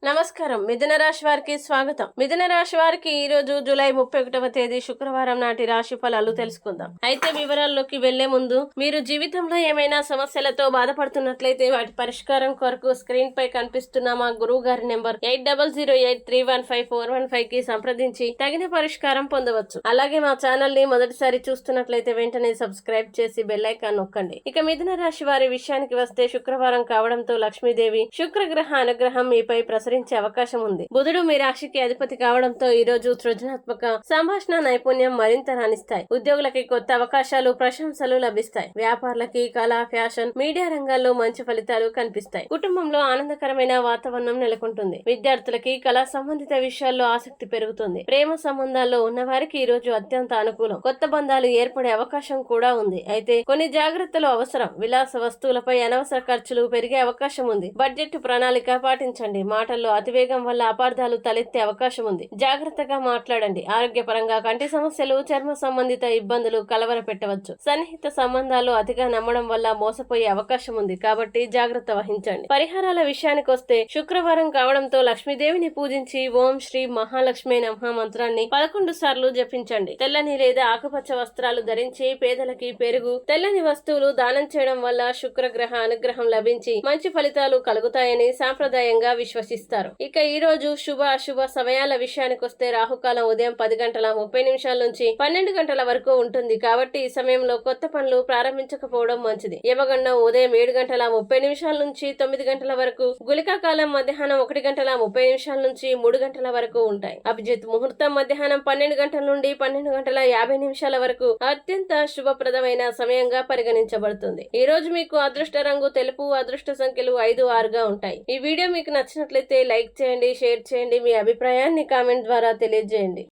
నమస్కారం. మిథున రాశి వారికి స్వాగతం. మిథున రాశి వారికి ఈ రోజు జూలై 31వ తేదీ శుక్రవారం నాటి రాశి ఫలాలు తెలుసుకుందాం. అయితే వివరాల్లోకి వెళ్లే ముందు మీరు జీవితంలో ఏమైనా సమస్యలతో బాధపడుతున్నట్లయితే వాటి పరిష్కారం కొరకు స్క్రీన్ పై కనిపిస్తున్న మా గురువు గారి నెంబర్ 8008315415 కి సంప్రదించి తగిన పరిష్కారం పొందవచ్చు. అలాగే మా ఛానల్ ని మొదటిసారి చూస్తున్నట్లయితే వెంటనే సబ్స్క్రైబ్ చేసి బెల్ ఐకాన్ నొక్కండి. ఇక మిథున రాశి వారి విషయానికి వస్తే శుక్రవారం కావడంతో లక్ష్మీదేవి శుక్రగ్రహ అనుగ్రహం మీపై ప్రసరించే అవకాశం ఉంది. బుధుడు మీ రాశికి అధిపతి కావడంతో ఈ రోజు సృజనాత్మక సంభాషణ నైపుణ్యం మరింత రాణిస్తాయి. ఉద్యోగులకి కొత్త అవకాశాలు, ప్రశంసలు లభిస్తాయి. వ్యాపారులకి కళ, ఫ్యాషన్, మీడియా రంగాల్లో మంచి ఫలితాలు కనిపిస్తాయి. కుటుంబంలో ఆనందకరమైన వాతావరణం నెలకొంటుంది. విద్యార్థులకి కళా సంబంధిత విషయాల్లో ఆసక్తి పెరుగుతుంది. ప్రేమ సంబంధాల్లో ఉన్న వారికి ఈ రోజు అత్యంత అనుకూలం. కొత్త బంధాలు ఏర్పడే అవకాశం కూడా ఉంది. అయితే కొన్ని జాగ్రత్తలు అవసరం. విలాస వస్తువులపై అనవసర ఖర్చులు పెరిగే అవకాశం ఉంది. బడ్జెట్ ప్రణాళిక పాటించండి. మాటల్లో అతివేగం వల్ల అపార్థాలు తలెత్తే అవకాశం ఉంది. జాగ్రత్తగా మాట్లాడండి. ఆరోగ్యపరంగా కంటి సమస్యలు, చర్మ సంబంధిత ఇబ్బందులు కలవర పెట్టవచ్చు. సన్నిహిత సంబంధాలు అతిగా నమ్మడం వల్ల మోసపోయే అవకాశం ఉంది కాబట్టి జాగ్రత్త వహించండి. పరిహారాల విషయానికి వస్తే శుక్రవారం కావడంతో లక్ష్మీదేవిని పూజించి ఓం శ్రీ మహాలక్ష్మి నమః మంత్రాన్ని 11 సార్లు జపించండి. తెల్లని లేదా ఆకుపచ్చ వస్త్రాలు ధరించి పేదలకి పెరుగు, తెల్లని వస్తువులు దానం చేయడం వల్ల శుక్రగ్రహ అనుగ్రహం లభించి మంచి ఫలితాలు కలుగుతాయని సాంప్రదాయంగా విశ్వసిస్తారు. ఇక ఈ రోజు శుభ అశుభ సమయాల విషయానికి వస్తే రాహుకాలం ఉదయం 10:30 నుంచి 12 వరకు ఉంటుంది కాబట్టి ఈ సమయంలో కొత్త పనులు ప్రారంభించకపోవడం మంచిది. యమగండం ఉదయం 7:30 నుంచి 9 వరకు, గుళికా కాలం మధ్యాహ్నం 1:30 నుంచి 3 వరకు ఉంటాయి. అభిజిత్ ముహూర్తం మధ్యాహ్నం 12 నుండి 12:50 వరకు అత్యంత శుభప్రదమైన సమయంగా పరిగణించబడుతుంది. ఈ రోజు మీకు అదృష్ట రంగు తెలుపు, అదృష్ట సంఖ్యలు 5, 6గా ఉంటాయి. ఈ వీడియో మీకు నచ్చినట్లయితే లైక్ చేయండి, షేర్ చేయండి. మీ అభిప్రాయాన్ని కామెంట్ ద్వారా తెలియజేయండి.